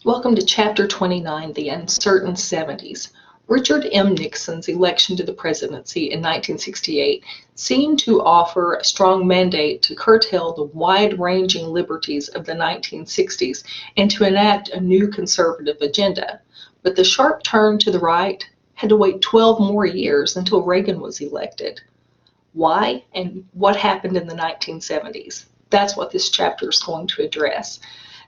Welcome to Chapter 29, The Uncertain Seventies. Richard M. Nixon's election to the presidency in 1968 seemed to offer a strong mandate to curtail the wide-ranging liberties of the 1960s and to enact a new conservative agenda. But the sharp turn to the right had to wait 12 more years until Reagan was elected. Why and what happened in the 1970s? That's what this chapter is going to address.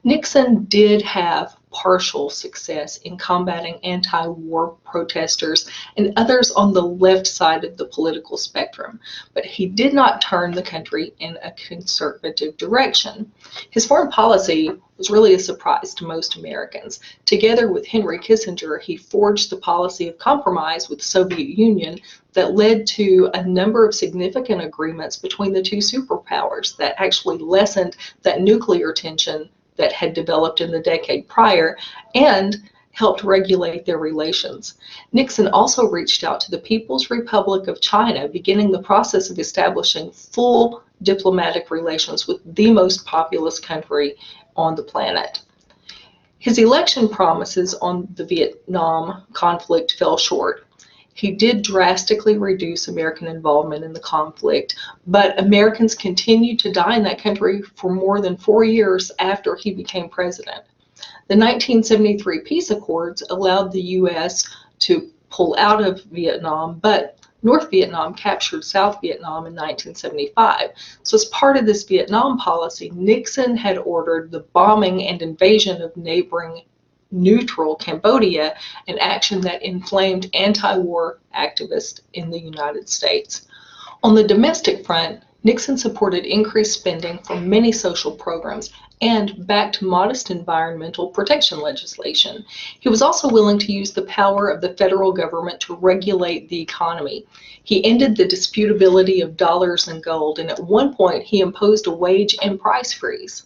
Nixon did have partial success in combating anti-war protesters and others on the left side of the political spectrum, but he did not turn the country in a conservative direction. His foreign policy was really a surprise to most Americans. Together with Henry Kissinger, he forged the policy of compromise with the Soviet Union that led to a number of significant agreements between the two superpowers that actually lessened that nuclear tension that had developed in the decade prior and helped regulate their relations. Nixon also reached out to the People's Republic of China, beginning the process of establishing full diplomatic relations with the most populous country on the planet. His election promises on the Vietnam conflict fell short. He did drastically reduce American involvement in the conflict, but Americans continued to die in that country for more than 4 years after he became president. The 1973 peace accords allowed the U.S. to pull out of Vietnam, but North Vietnam captured South Vietnam in 1975. So as part of this Vietnam policy, Nixon had ordered the bombing and invasion of neighboring neutral Cambodia, an action that inflamed anti-war activists in the United States. On the domestic front, Nixon supported increased spending for many social programs and backed modest environmental protection legislation. He was also willing to use the power of the federal government to regulate the economy. He ended the disputability of dollars and gold, and at one point he imposed a wage and price freeze.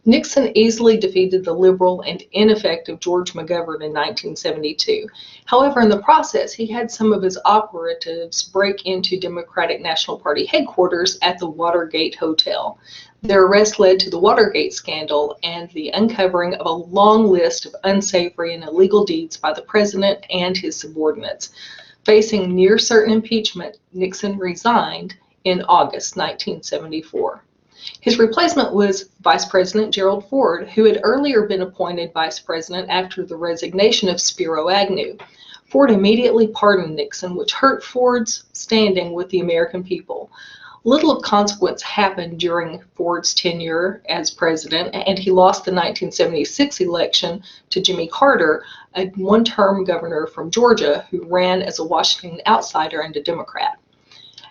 Nixon easily defeated the liberal and ineffective George McGovern in 1972. However, in the process, he had some of his operatives break into Democratic National Party headquarters at the Watergate Hotel. Their arrest led to the Watergate scandal and the uncovering of a long list of unsavory and illegal deeds by the president and his subordinates. Facing near certain impeachment, Nixon resigned in August 1974. His replacement was Vice President Gerald Ford, who had earlier been appointed vice president after the resignation of Spiro Agnew. Ford immediately pardoned Nixon, which hurt Ford's standing with the American people. Little of consequence happened during Ford's tenure as president, and he lost the 1976 election to Jimmy Carter, a one-term governor from Georgia who ran as a Washington outsider and a Democrat.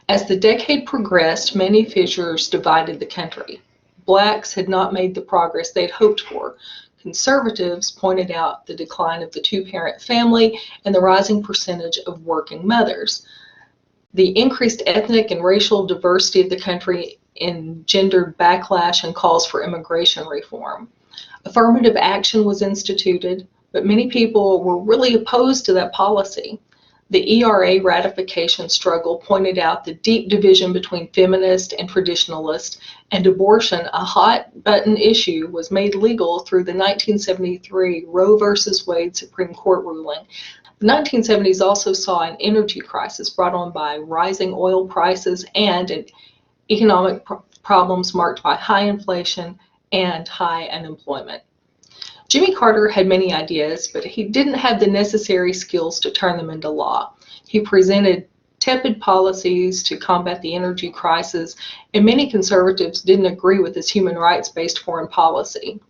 As the decade progressed, many fissures divided the country. Blacks had not made the progress they'd hoped for. Conservatives pointed out the decline of the two-parent family and the rising percentage of working mothers. The increased ethnic and racial diversity of the country engendered backlash and calls for immigration reform. Affirmative action was instituted, but many people were really opposed to that policy. The ERA ratification struggle pointed out the deep division between feminist and traditionalist, and abortion, a hot-button issue, was made legal through the 1973 Roe v. Wade Supreme Court ruling. The 1970s also saw an energy crisis brought on by rising oil prices and economic problems marked by high inflation and high unemployment. Jimmy Carter had many ideas, but he didn't have the necessary skills to turn them into law. He presented tepid policies to combat the energy crisis, and many conservatives didn't agree with his human rights-based foreign policy.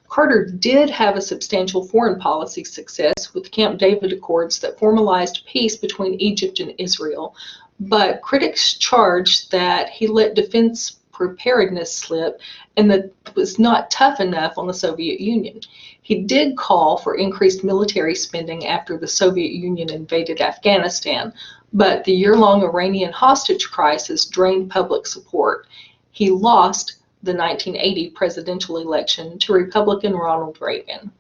Carter did have a substantial foreign policy success with Camp David Accords that formalized peace between Egypt and Israel, but critics charged that he let defense preparedness slip and that was not tough enough on the Soviet Union. He did call for increased military spending after the Soviet Union invaded Afghanistan, but the year-long Iranian hostage crisis drained public support. He lost the 1980 presidential election to Republican Ronald Reagan.